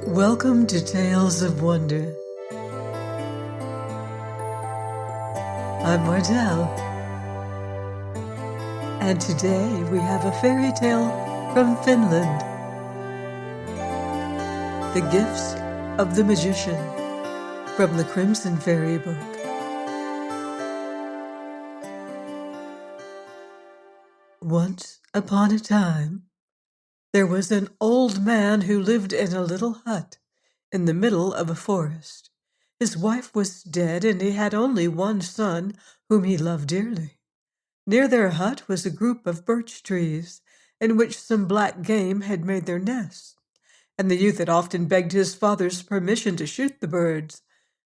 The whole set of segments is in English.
Welcome to Tales of Wonder. I'm Mardell, and today we have a fairy tale from Finland. The Gifts of the Magician, from the Crimson Fairy book. Once upon a time, there was an old man who lived in a little hut in the middle of a forest. His wife was dead, and he had only one son whom he loved dearly. Near their hut was a group of birch trees, in which some black game had made their nests, and the youth had often begged his father's permission to shoot the birds,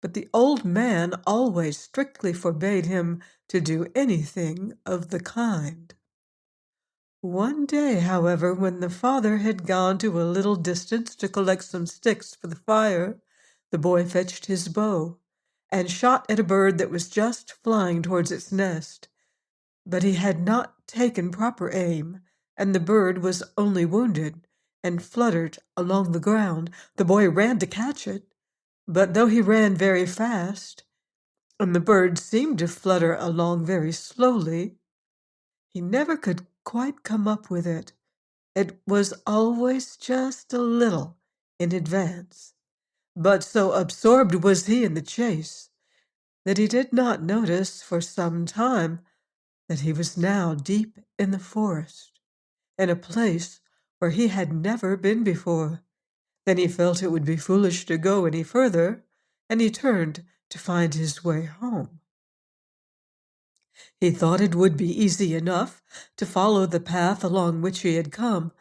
but the old man always strictly forbade him to do anything of the kind. One day, however, when the father had gone to a little distance to collect some sticks for the fire, the boy fetched his bow and shot at a bird that was just flying towards its nest. But he had not taken proper aim, and the bird was only wounded and fluttered along the ground. The boy ran to catch it, but though he ran very fast, and the bird seemed to flutter along very slowly, he never could quite come up with it. It was always just a little in advance. But so absorbed was he in the chase that he did not notice for some time that he was now deep in the forest, in a place where he had never been before. Then he felt it would be foolish to go any further, and he turned to find his way home. He thought it would be easy enough to follow the path along which he had come,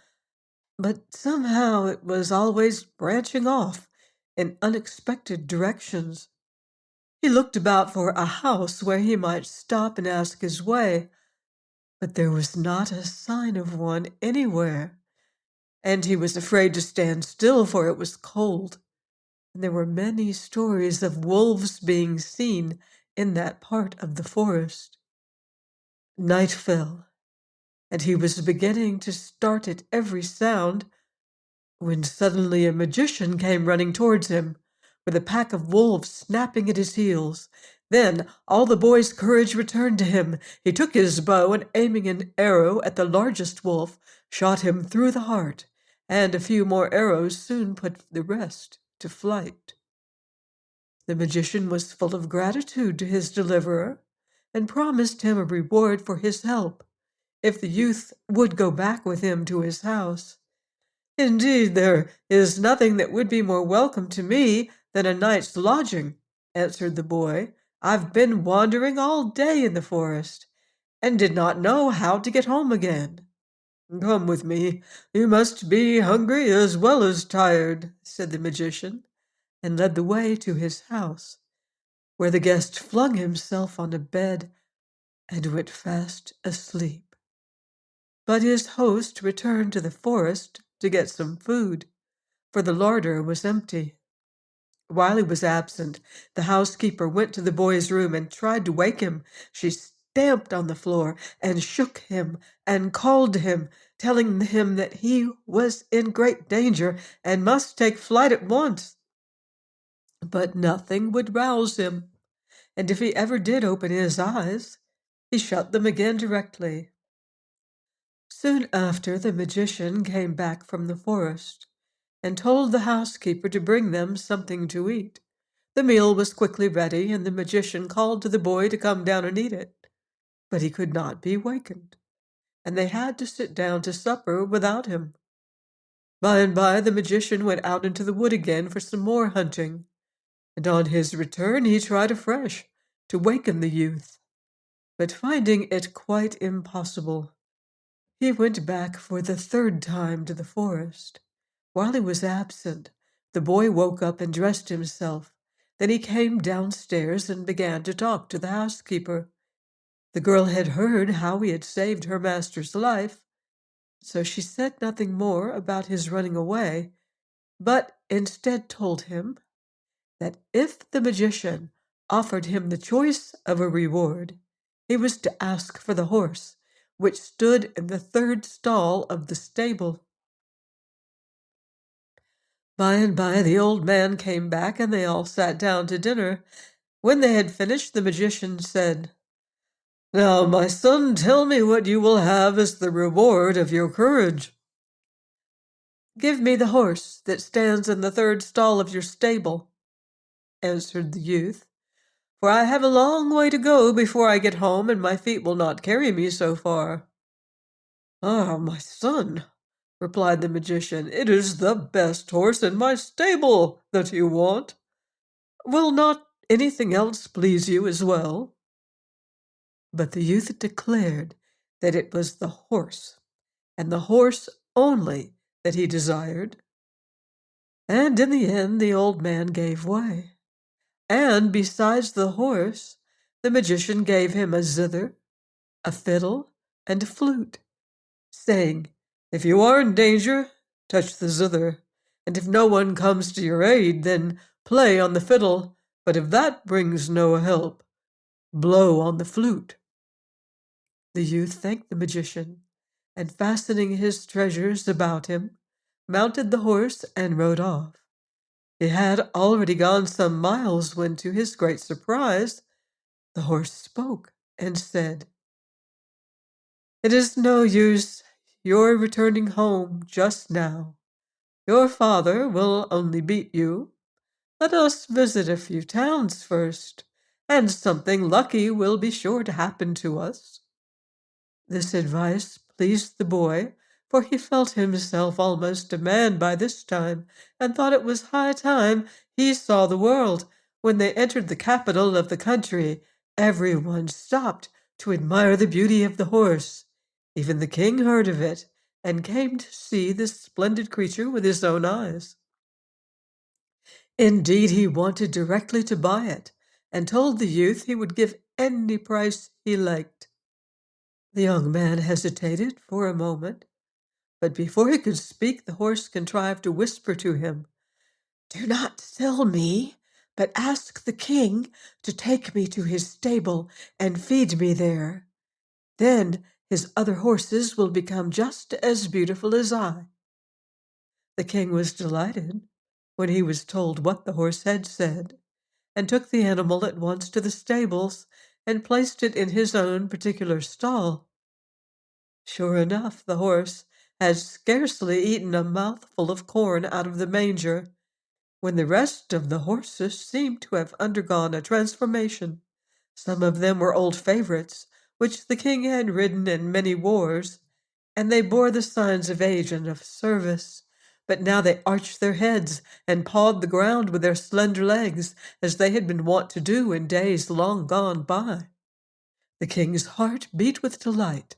but somehow it was always branching off in unexpected directions. He looked about for a house where he might stop and ask his way, but there was not a sign of one anywhere, and he was afraid to stand still, for it was cold, and there were many stories of wolves being seen in that part of the forest. Night fell, and he was beginning to start at every sound when suddenly a magician came running towards him, with a pack of wolves snapping at his heels. Then all the boy's courage returned to him. He took his bow and, aiming an arrow at the largest wolf, shot him through the heart, and a few more arrows soon put the rest to flight. The magician was full of gratitude to his deliverer, and promised him a reward for his help if the youth would go back with him to his house. "Indeed, there is nothing that would be more welcome to me than a night's lodging," answered the boy. "I've been wandering all day in the forest, and did not know how to get home again." "Come with me. You must be hungry as well as tired," said the magician, and led the way to his house, where the guest flung himself on a bed and went fast asleep. But his host returned to the forest to get some food, for the larder was empty. While he was absent, the housekeeper went to the boy's room and tried to wake him. She stamped on the floor and shook him and called to him, telling him that he was in great danger and must take flight at once. But nothing would rouse him, and if he ever did open his eyes, he shut them again directly. Soon after, the magician came back from the forest and told the housekeeper to bring them something to eat. The meal was quickly ready, and the magician called to the boy to come down and eat it. But he could not be wakened, and they had to sit down to supper without him. By and by, the magician went out into the wood again for some more hunting, and on his return he tried afresh to waken the youth. But finding it quite impossible, he went back for the third time to the forest. While he was absent, the boy woke up and dressed himself. Then he came downstairs and began to talk to the housekeeper. The girl had heard how he had saved her master's life, so she said nothing more about his running away, but instead told him that if the magician offered him the choice of a reward. He was to ask for the horse, which stood in the third stall of the stable. By and by the old man came back, and they all sat down to dinner. When they had finished, the magician said, "Now, my son, tell me what you will have as the reward of your courage." "Give me the horse that stands in the third stall of your stable," answered the youth, "for I have a long way to go before I get home, and my feet will not carry me so far." "Ah, my son," replied the magician, "it is the best horse in my stable that you want. Will not anything else please you as well?" But the youth declared that it was the horse, and the horse only, that he desired. And in the end the old man gave way. And besides the horse, the magician gave him a zither, a fiddle, and a flute, saying, "If you are in danger, touch the zither, and if no one comes to your aid, then play on the fiddle, but if that brings no help, blow on the flute." The youth thanked the magician, and fastening his treasures about him, mounted the horse and rode off. He had already gone some miles when, to his great surprise, the horse spoke and said, "It is no use your returning home just now. Your father will only beat you. Let us visit a few towns first, and something lucky will be sure to happen to us." This advice pleased the boy, for he felt himself almost a man by this time, and thought it was high time he saw the world. When they entered the capital of the country, everyone stopped to admire the beauty of the horse. Even the king heard of it, and came to see this splendid creature with his own eyes. Indeed, he wanted directly to buy it, and told the youth he would give any price he liked. The young man hesitated for a moment, but before he could speak, the horse contrived to whisper to him, "Do not sell me, but ask the king to take me to his stable and feed me there. Then his other horses will become just as beautiful as I." The king was delighted when he was told what the horse had said, and took the animal at once to the stables and placed it in his own particular stall. Sure enough, the horse had scarcely eaten a mouthful of corn out of the manger, when the rest of the horses seemed to have undergone a transformation. Some of them were old favorites, which the king had ridden in many wars, and they bore the signs of age and of service. But now they arched their heads and pawed the ground with their slender legs, as they had been wont to do in days long gone by. The king's heart beat with delight.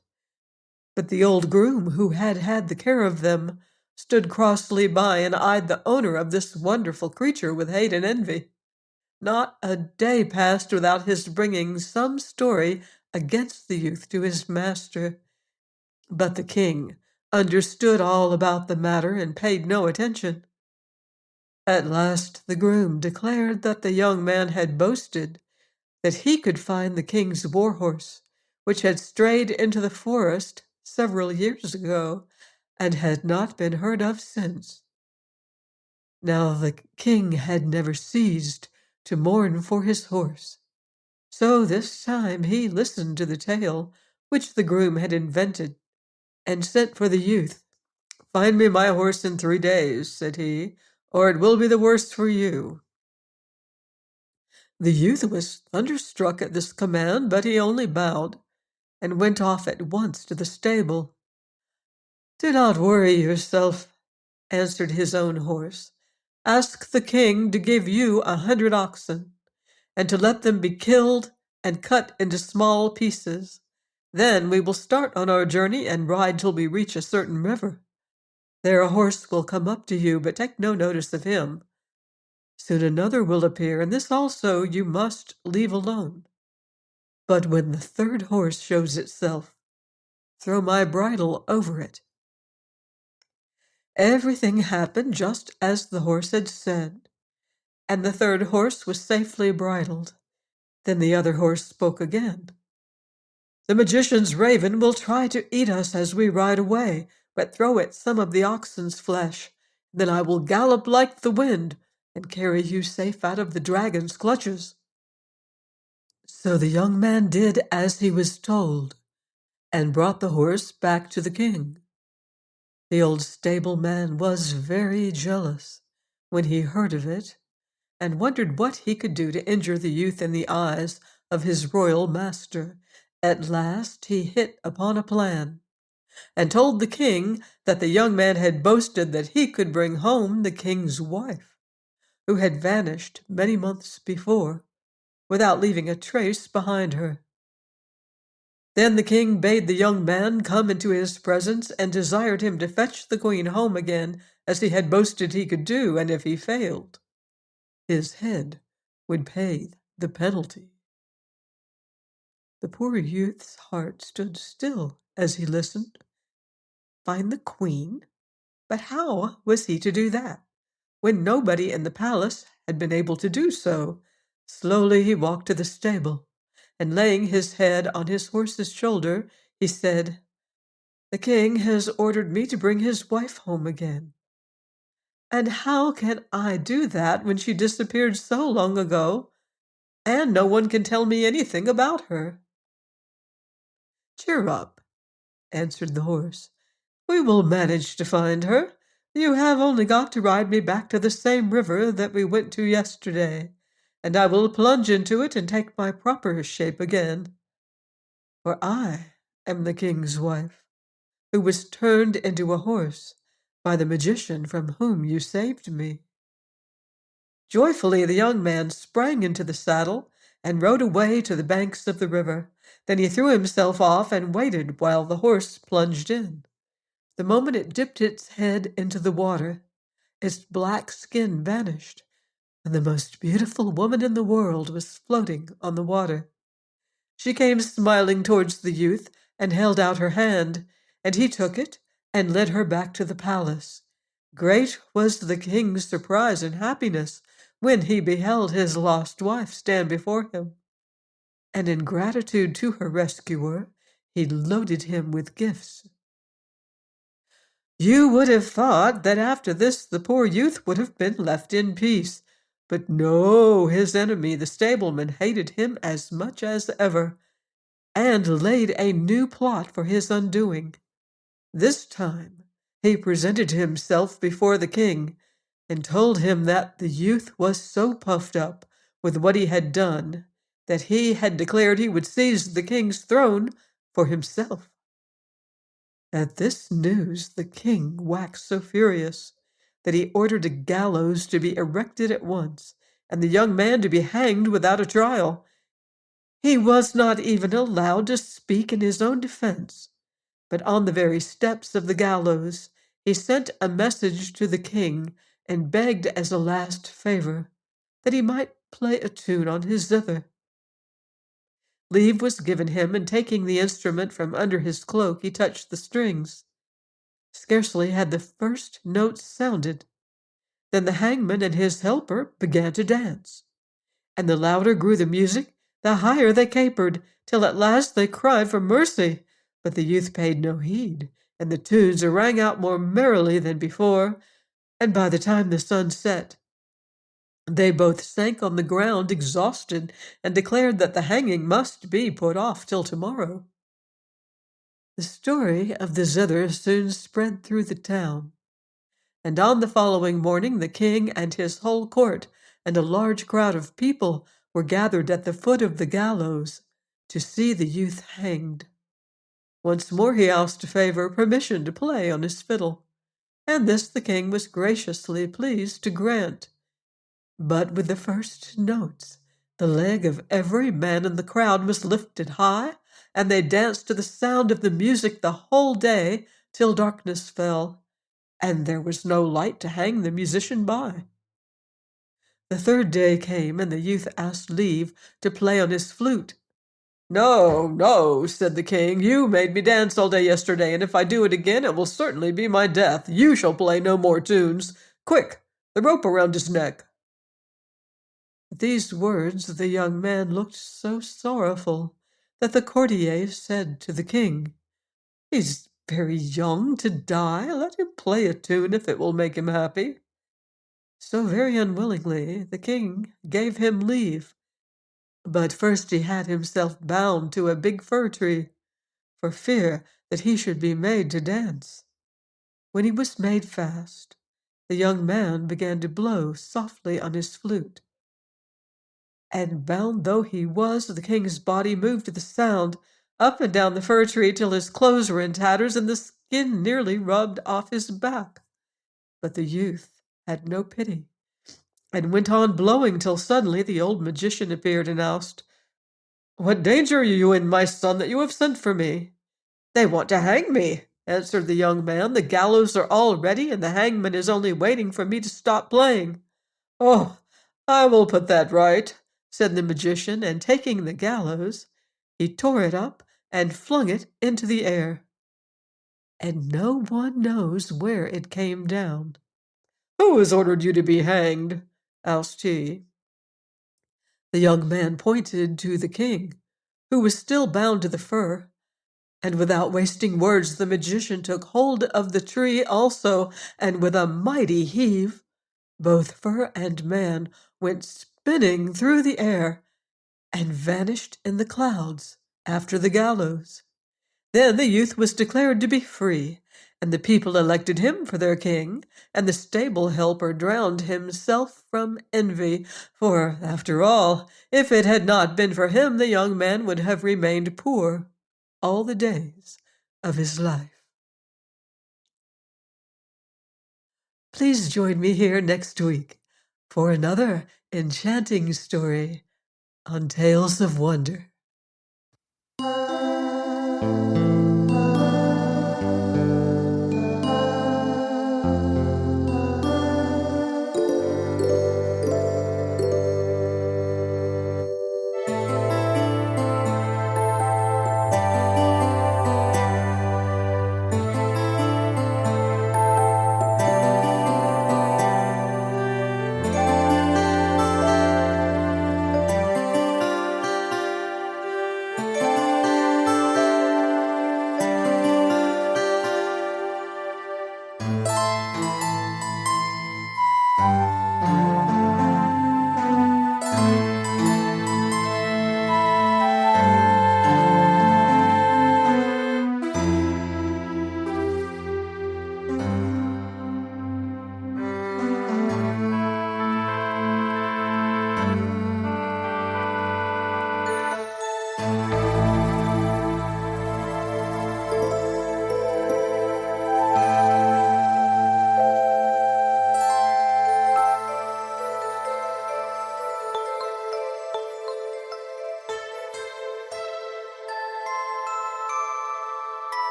But the old groom, who had had the care of them, stood crossly by and eyed the owner of this wonderful creature with hate and envy. Not a day passed without his bringing some story against the youth to his master. But the king understood all about the matter and paid no attention. At last the groom declared that the young man had boasted that he could find the king's war horse, which had strayed into the forest several years ago and had not been heard of since. Now the king had never ceased to mourn for his horse, so this time he listened to the tale which the groom had invented, and sent for the youth. "Find me my horse in 3 days," said he, "or it will be the worse for you." The youth was thunderstruck at this command, but he only bowed and went off at once to the stable. "Do not worry yourself," answered his own horse. "Ask the king to give you 100 oxen, and to let them be killed and cut into small pieces. Then we will start on our journey and ride till we reach a certain river. There a horse will come up to you, but take no notice of him. Soon another will appear, and this also you must leave alone. But when the third horse shows itself, throw my bridle over it." Everything happened just as the horse had said, and the third horse was safely bridled. Then the other horse spoke again. "The magician's raven will try to eat us as we ride away, but throw it some of the oxen's flesh. Then I will gallop like the wind and carry you safe out of the dragon's clutches." So the young man did as he was told, and brought the horse back to the king. The old stableman was very jealous when he heard of it, and wondered what he could do to injure the youth in the eyes of his royal master. At last he hit upon a plan, and told the king that the young man had boasted that he could bring home the king's wife, who had vanished many months before, without leaving a trace behind her. Then the king bade the young man come into his presence, and desired him to fetch the queen home again, as he had boasted he could do, and if he failed, his head would pay the penalty. The poor youth's heart stood still as he listened. Find the queen? But how was he to do that, when nobody in the palace had been able to do so? Slowly he walked to the stable, and laying his head on his horse's shoulder, he said, "The king has ordered me to bring his wife home again. And how can I do that when she disappeared so long ago, and no one can tell me anything about her?" "Cheer up," answered the horse. "We will manage to find her. You have only got to ride me back to the same river that we went to yesterday, and I will plunge into it and take my proper shape again. For I am the king's wife, who was turned into a horse by the magician from whom you saved me." Joyfully the young man sprang into the saddle and rode away to the banks of the river. Then he threw himself off and waited while the horse plunged in. The moment it dipped its head into the water, its black skin vanished, and the most beautiful woman in the world was floating on the water. She came smiling towards the youth and held out her hand, and he took it and led her back to the palace. Great was the king's surprise and happiness when he beheld his lost wife stand before him, and in gratitude to her rescuer, he loaded him with gifts. You would have thought that after this the poor youth would have been left in peace. But no, his enemy, the stableman, hated him as much as ever, and laid a new plot for his undoing. This time he presented himself before the king, and told him that the youth was so puffed up with what he had done that he had declared he would seize the king's throne for himself. At this news the king waxed so furious that he ordered a gallows to be erected at once, and the young man to be hanged without a trial. He was not even allowed to speak in his own defense, but on the very steps of the gallows he sent a message to the king and begged as a last favor that he might play a tune on his zither. Leave was given him, and taking the instrument from under his cloak, he touched the strings. Scarcely had the first notes sounded, than the hangman and his helper began to dance, and the louder grew the music, the higher they capered, till at last they cried for mercy. But the youth paid no heed, and the tunes rang out more merrily than before, and by the time the sun set, they both sank on the ground exhausted, and declared that the hanging must be put off till tomorrow. The story of the zither soon spread through the town, and on the following morning the king and his whole court and a large crowd of people were gathered at the foot of the gallows to see the youth hanged. Once more he asked favor permission to play on his fiddle, and this the king was graciously pleased to grant. But with the first notes, the leg of every man in the crowd was lifted high, and they danced to the sound of the music the whole day till darkness fell, and there was no light to hang the musician by. The third day came, and the youth asked leave to play on his flute. "No, no," said the king, "you made me dance all day yesterday, and if I do it again it will certainly be my death. You shall play no more tunes. Quick, the rope around his neck." At these words, the young man looked so sorrowful that the courtier said to the king, "He's very young to die. Let him play a tune if it will make him happy." So very unwillingly, the king gave him leave. But first he had himself bound to a big fir tree, for fear that he should be made to dance. When he was made fast, the young man began to blow softly on his flute. And bound though he was, the king's body moved to the sound, up and down the fir tree till his clothes were in tatters and the skin nearly rubbed off his back. But the youth had no pity, and went on blowing till suddenly the old magician appeared and asked, "What danger are you in, my son, that you have sent for me?" "They want to hang me," answered the young man. "The gallows are all ready, and the hangman is only waiting for me to stop playing." "Oh, I will put that right," said the magician, and taking the gallows, he tore it up and flung it into the air. And no one knows where it came down. "Who has ordered you to be hanged?" asked he. The young man pointed to the king, who was still bound to the fir, and without wasting words, the magician took hold of the tree also, and with a mighty heave, both fir and man went spinning through the air and vanished in the clouds after the gallows. Then the youth was declared to be free, and the people elected him for their king, and the stable helper drowned himself from envy, for, after all, if it had not been for him, the young man would have remained poor all the days of his life. Please join me here next week for another enchanting story on Tales of Wonder.